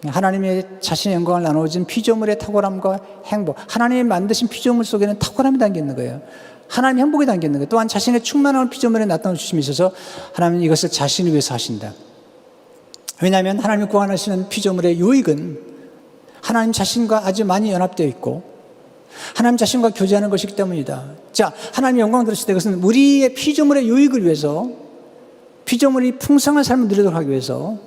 Speaker 1: 하나님의 자신의 영광을 나누어진 피조물의 탁월함과 행복. 하나님이 만드신 피조물 속에는 탁월함이 담겨 있는 거예요. 하나님의 행복이 담겨 있는 거예요. 또한 자신의 충만함을 피조물에 나타내 주심이 있어서 하나님은 이것을 자신을 위해서 하신다. 왜냐하면 하나님이 구원하시는 피조물의 유익은 하나님 자신과 아주 많이 연합되어 있고 하나님 자신과 교제하는 것이기 때문이다. 자, 하나님의 영광을 들으실 때 그것은 우리의 피조물의 유익을 위해서, 피조물이 풍성한 삶을 누리도록 하기 위해서,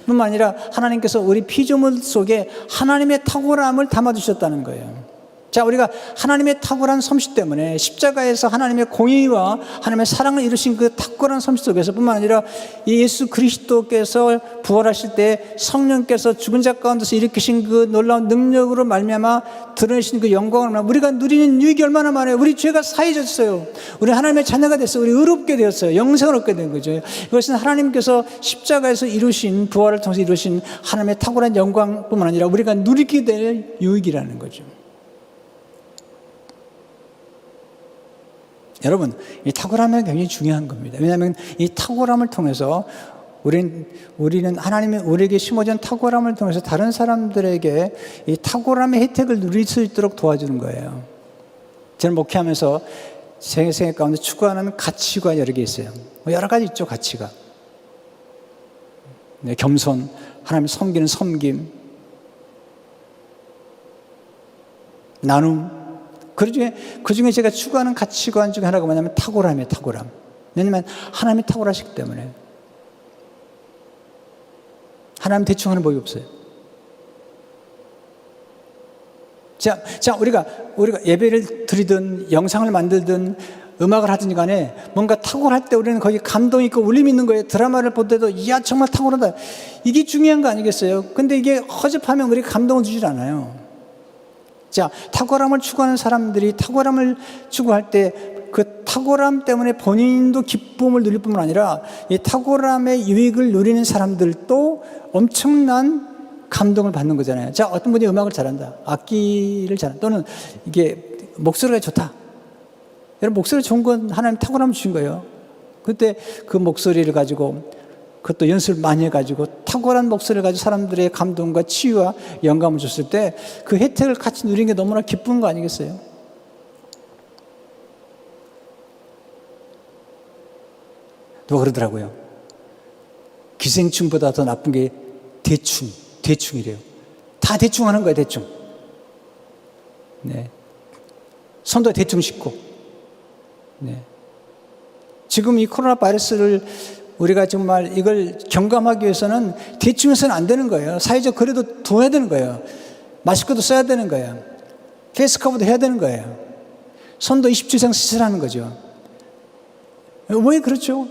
Speaker 1: 뿐만 아니라 하나님께서 우리 피조물 속에 하나님의 탁월함을 담아주셨다는 거예요. 자, 우리가 하나님의 탁월한 솜씨 때문에 십자가에서 하나님의 공의와 하나님의 사랑을 이루신 그 탁월한 솜씨 속에서 뿐만 아니라 예수 그리스도께서 부활하실 때 성령께서 죽은 자 가운데서 일으키신 그 놀라운 능력으로 말미암아 드러내신 그 영광을 우리가 누리는 유익이 얼마나 많아요. 우리 죄가 사해졌어요. 우리 하나님의 자녀가 됐어요. 우리 의롭게 되었어요. 영생을 얻게 된 거죠. 이것은 하나님께서 십자가에서 이루신, 부활을 통해서 이루신 하나님의 탁월한 영광뿐만 아니라 우리가 누리게 될 유익이라는 거죠. 여러분, 이 탁월함이 굉장히 중요한 겁니다. 왜냐하면 이 탁월함을 통해서 우리는 하나님이 우리에게 심어준 탁월함을 통해서 다른 사람들에게 이 탁월함의 혜택을 누릴 수 있도록 도와주는 거예요. 저는 목회하면서 제 생애 가운데 추구하는 가치가 여러 개 있어요. 여러 가지 있죠, 가치가. 네, 겸손, 하나님 섬기는 섬김, 나눔. 그 중에 제가 추구하는 가치관 중에 하나가 뭐냐면 탁월함이에요, 탁월함. 왜냐하면 하나님이 탁월하시기 때문에. 하나님 대충 하는 법이 없어요. 자, 우리가 예배를 드리든 영상을 만들든 음악을 하든 간에 뭔가 탁월할 때 우리는 거기 감동 있고 울림이 있는 거예요. 드라마를 볼 때도 이야 정말 탁월하다. 이게 중요한 거 아니겠어요? 근데 이게 허접하면 우리가 감동을 주질 않아요. 자, 탁월함을 추구하는 사람들이 탁월함을 추구할 때 그 탁월함 때문에 본인도 기쁨을 누릴 뿐만 아니라 이 탁월함의 유익을 누리는 사람들도 엄청난 감동을 받는 거잖아요. 자, 어떤 분이 음악을 잘한다. 악기를 잘한다. 또는 이게 목소리가 좋다. 여러분, 목소리 좋은 건 하나님 탁월함을 주신 거예요. 그때 그 목소리를 가지고 그것도 연습을 많이 해가지고 탁월한 목소리를 가지고 사람들의 감동과 치유와 영감을 줬을 때 그 혜택을 같이 누리는 게 너무나 기쁜 거 아니겠어요? 누가 그러더라고요. 기생충보다 더 나쁜 게 대충이래요. 다 대충 하는 거예요, 대충. 네. 손도 대충 씻고. 네. 지금 이 코로나 바이러스를 우리가 정말 이걸 경감하기 위해서는 대충 해서는 안 되는 거예요. 사회적 거리도 둬야 되는 거예요. 마스크도 써야 되는 거예요. 페이스 커버도 해야 되는 거예요. 손도 20주 이상 씻으라는 거죠. 왜 그렇죠?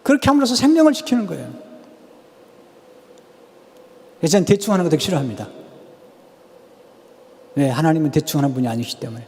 Speaker 1: 그렇게 함으로써 생명을 지키는 거예요. 저는 대충 하는 거 되게 싫어합니다. 네, 하나님은 대충 하는 분이 아니시기 때문에.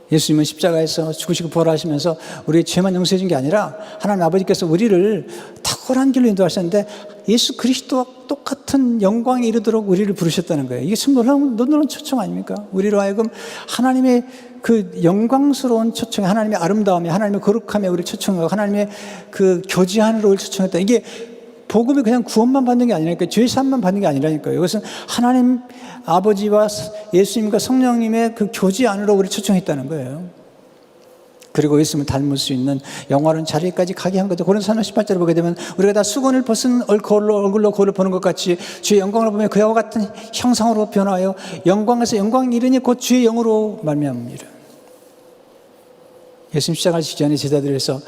Speaker 1: 예수님은 십자가에서 죽으시고 부활하시면서 우리의 죄만 용서해 준 게 아니라 하나님 아버지께서 우리를 탁월한 길로 인도하셨는데 예수 그리스도와 똑같은 영광에 이르도록 우리를 부르셨다는 거예요. 이게 참 놀라운 초청 아닙니까? 우리로 하여금 하나님의 그 영광스러운 초청에, 하나님의 아름다움에, 하나님의 거룩함에 우리를 초청하고 하나님의 그 교제하느라 우리를 초청했다. 이게 복음이 그냥 구원만 받는 게 아니라니까, 죄사함만 받는 게 아니라니까요. 이것은 하나님 아버지와 예수님과 성령님의 그 교제 안으로 우리를 초청했다는 거예요. 그리고 예수님을 닮을 수 있는 영화로운 자리까지 가게 한 거죠. 고린도서 18절을 보게 되면 우리가 다 수건을 벗은 얼굴로 거울을 보는 것 같이 주의 영광을 보며 그와 같은 형상으로 변화하여 영광에서 영광이 이르니 곧 주의 영으로 말미암음이라. 예수님 시작하시기 전에 제자들에서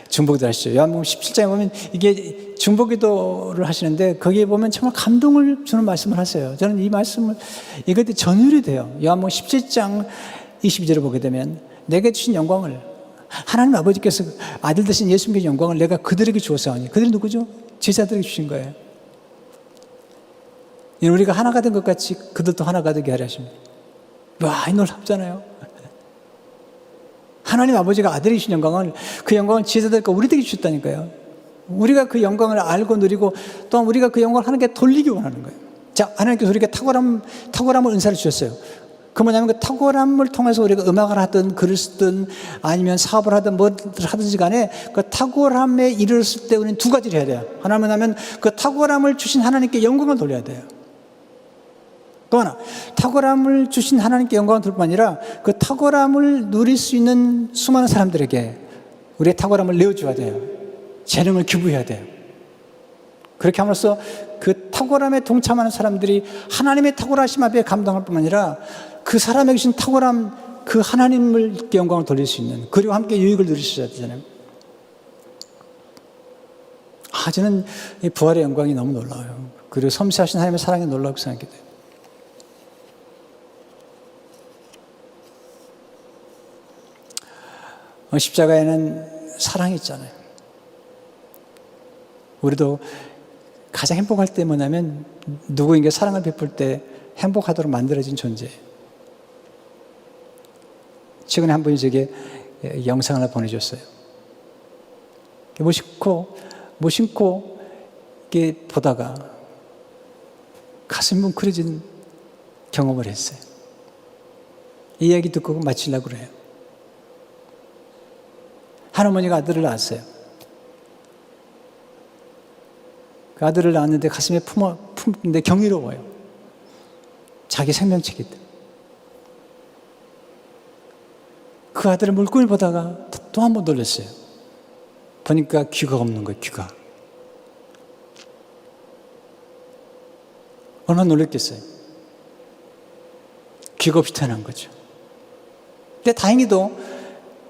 Speaker 1: 중보기도 하시죠. 요한복음 17장에 보면 이게 중보기도를 하시는데 거기에 보면 정말 감동을 주는 말씀을 하세요. 저는 이 말씀을 이것도 전율이 돼요. 요한복음 17장 22절을 보게 되면 내게 주신 영광을 하나님 아버지께서 아들 되신 예수님의 영광을 내가 그들에게 주었사오니, 그들이 누구죠? 제자들에게 주신 거예요. 우리가 하나가 된 것 같이 그들도 하나가 되게 하려 하십니다. 와, 이 놀랍잖아요. 하나님 아버지가 아들이신 영광을, 그 영광을 제자들과 우리에게 주셨다니까요. 우리가 그 영광을 알고 누리고 또한 우리가 그 영광을 하나님께 돌리기 원하는 거예요. 자, 하나님께서 우리에게 탁월함을 은사를 주셨어요. 그 뭐냐면 그 탁월함을 통해서 우리가 음악을 하든 글을 쓰든 아니면 사업을 하든 뭘 하든지 간에 그 탁월함에 이르렀을 때 우리는 두 가지를 해야 돼요. 하나는 하면 그 탁월함을 주신 하나님께 영광을 돌려야 돼요. 또 하나, 탁월함을 주신 하나님께 영광을 돌 뿐 아니라 그 탁월함을 누릴 수 있는 수많은 사람들에게 우리의 탁월함을 내어줘야 돼요. 재능을 기부해야 돼요. 그렇게 함으로써 그 탁월함에 동참하는 사람들이 하나님의 탁월하심 앞에 감당할 뿐만 아니라 그 사람에게 주신 탁월함, 그 하나님을 영광을 돌릴 수 있는, 그리고 함께 유익을 누리셔야 되잖아요. 저는 이 부활의 영광이 너무 놀라워요. 그리고 섬세하신 하나님의 사랑이 놀라고 생각이 돼요. 십자가에는 사랑이 있잖아요. 우리도 가장 행복할 때 뭐냐면 누구에게 사랑을 베풀 때 행복하도록 만들어진 존재예요. 최근에 한 분이 제게 영상을 하나 보내줬어요. 무심코 이렇게 보다가 가슴이 뭉클해진 경험을 했어요. 이 이야기 듣고 마치려고 그래요. 한 어머니가 아들을 낳았어요. 그 아들을 낳았는데 가슴에 품는데 경이로워요. 자기 생명체기 때문에. 그 아들의 물건을 보다가 또 한 번 놀랐어요. 보니까 귀가 없는 거예요, 귀가. 얼마나 놀랐겠어요. 귀가 없이 태어난 거죠. 근데 다행히도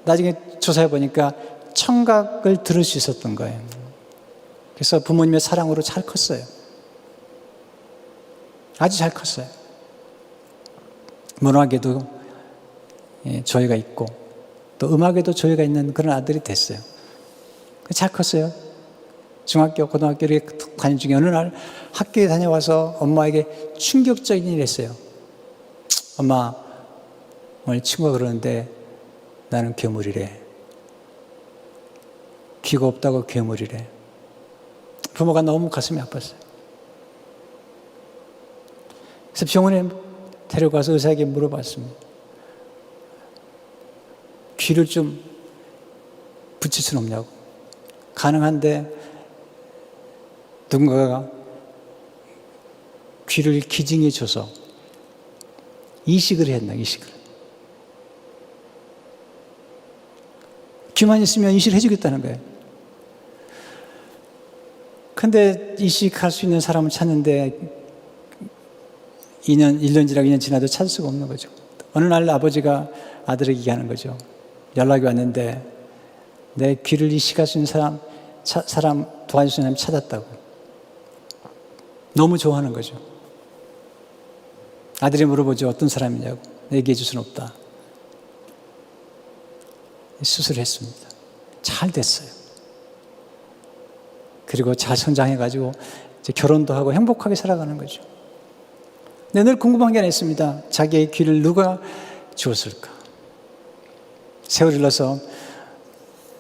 Speaker 1: 나중에 조사해 보니까 청각을 들을 수 있었던 거예요. 그래서 부모님의 사랑으로 잘 컸어요. 아주 잘 컸어요. 문학에도 저희가 있고 또 음악에도 저희가 있는 그런 아들이 됐어요. 잘 컸어요. 중학교, 고등학교를 다닌 중에 어느 날 학교에 다녀와서 엄마에게 충격적인 일을 했어요. 엄마, 오늘 친구가 그러는데 나는 괴물이래. 귀가 없다고 괴물이래. 부모가 너무 가슴이 아팠어요. 그래서 병원에 데려가서 의사에게 물어봤습니다. 귀를 좀 붙일 수는 없냐고. 가능한데 누군가가 귀를 기증해 줘서 이식을 했나, 이식을. 귀만 있으면 이식을 해주겠다는 거예요. 근데 이식할 수 있는 사람을 찾는데 1년 지나도 찾을 수가 없는 거죠. 어느 날 아버지가 아들에게 얘기하는 거죠. 연락이 왔는데 내 귀를 이식할 수 있는 사람 도와줄 수 있는 사람 찾았다고. 너무 좋아하는 거죠. 아들이 물어보죠. 어떤 사람이냐고. 얘기해 줄 수는 없다. 수술했습니다. 잘 됐어요. 그리고 잘 성장해가지고 이제 결혼도 하고 행복하게 살아가는 거죠. 근데 늘 궁금한 게 하나 있습니다. 자기의 귀를 누가 주었을까? 세월이 흘러서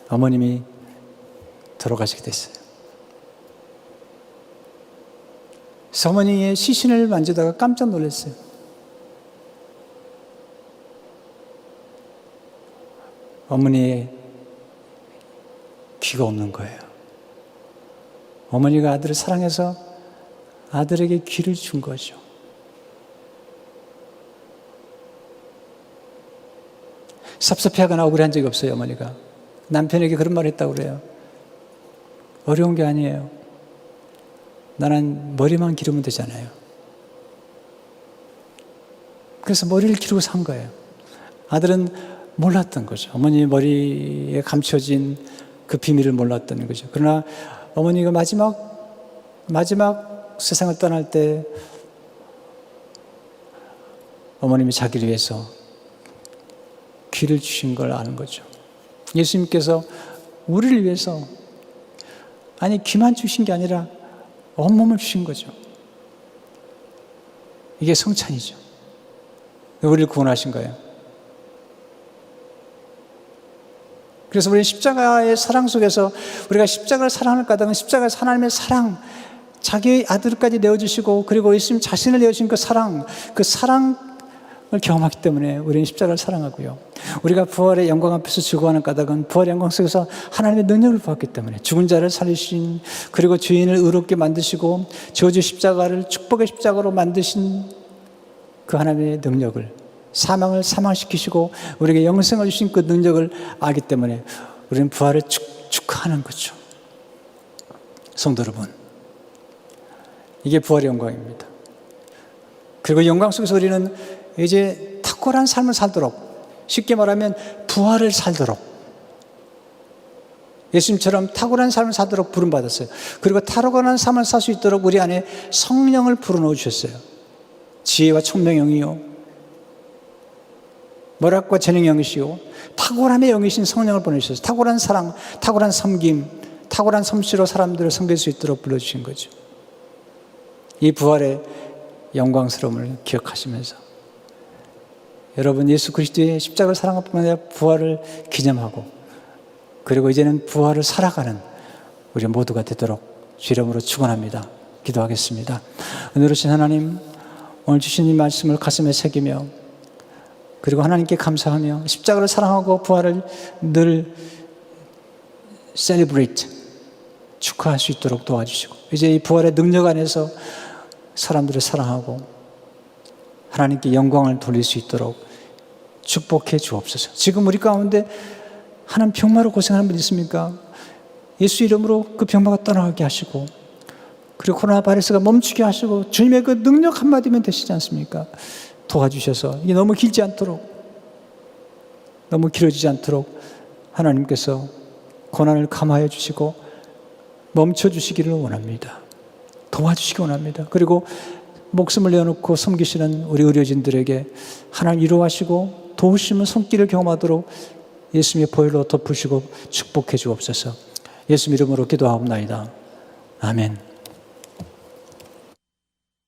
Speaker 1: 어머님이 돌아가시게 됐어요. 그래서 어머니의 시신을 만지다가 깜짝 놀랐어요. 어머니의 귀가 없는 거예요. 어머니가 아들을 사랑해서 아들에게 귀를 준 거죠. 섭섭해하거나 억울한 적이 없어요, 어머니가. 남편에게 그런 말을 했다고 그래요. 어려운 게 아니에요. 나는 머리만 기르면 되잖아요. 그래서 머리를 기르고 산 거예요. 아들은 몰랐던 거죠. 어머니 머리에 감춰진 그 비밀을 몰랐던 거죠. 그러나 어머니가 마지막 세상을 떠날 때 어머님이 자기를 위해서 귀를 주신 걸 아는 거죠. 예수님께서 우리를 위해서 귀만 주신 게 아니라 온몸을 주신 거죠. 이게 성찬이죠. 우리를 구원하신 거예요. 그래서 우리는 십자가의 사랑 속에서 우리가 십자가를 사랑할 까닭은 십자가에서 하나님의 사랑, 자기의 아들까지 내어주시고 그리고 예수님 자신을 내어주신 그 사랑 경험하기 때문에 우리는 십자가를 사랑하고요. 우리가 부활의 영광 앞에서 즐거워하는 까닭은 부활의 영광 속에서 하나님의 능력을 보았기 때문에 죽은 자를 살리신, 그리고 죄인을 의롭게 만드시고 저주 십자가를 축복의 십자가로 만드신 그 하나님의 능력을, 사망을 사망시키시고 우리에게 영생을 주신 그 능력을 알기 때문에 우리는 부활을 축하하는 거죠. 성도 여러분, 이게 부활의 영광입니다. 그리고 영광 속에서 우리는 이제 탁월한 삶을 살도록, 쉽게 말하면 부활을 살도록, 예수님처럼 탁월한 삶을 살도록 부름받았어요. 그리고 탁월한 삶을 살 수 있도록 우리 안에 성령을 불어넣어 주셨어요. 지혜와 총명의 영이요, 머락과 재능의 영이시요, 탁월함의 영이신 성령을 보내주셨어요. 탁월한 사랑, 탁월한 섬김, 탁월한 솜씨로 사람들을 섬길 수 있도록 불러주신 거죠. 이 부활의 영광스러움을 기억하시면서 여러분, 예수 그리스도의 십자가를 사랑할 뿐만 아니라 부활을 기념하고, 그리고 이제는 부활을 살아가는 우리 모두가 되도록 주 이름으로 축원합니다. 기도하겠습니다. 은혜로우신 하나님, 오늘 주신 이 말씀을 가슴에 새기며, 그리고 하나님께 감사하며 십자가를 사랑하고 부활을 늘 celebrate, 축하할 수 있도록 도와주시고, 이제 이 부활의 능력 안에서 사람들을 사랑하고 하나님께 영광을 돌릴 수 있도록 축복해 주옵소서. 지금 우리 가운데 하나님 병마로 고생하는 분 있습니까? 예수 이름으로 그 병마가 떠나가게 하시고, 그리고 코로나 바이러스가 멈추게 하시고, 주님의 그 능력 한마디면 되시지 않습니까? 도와주셔서 이게 너무 길지 않도록, 너무 길어지지 않도록 하나님께서 고난을 감화해 주시고 멈춰주시기를 원합니다. 도와주시기 원합니다. 그리고 목숨을 내어놓고 섬기시는 우리 의료진들에게 하나님 위로하시고 도우시는 손길을 경험하도록 예수님의 보혈로 덮으시고 축복해 주옵소서. 예수 이름으로 기도하옵나이다. 아멘.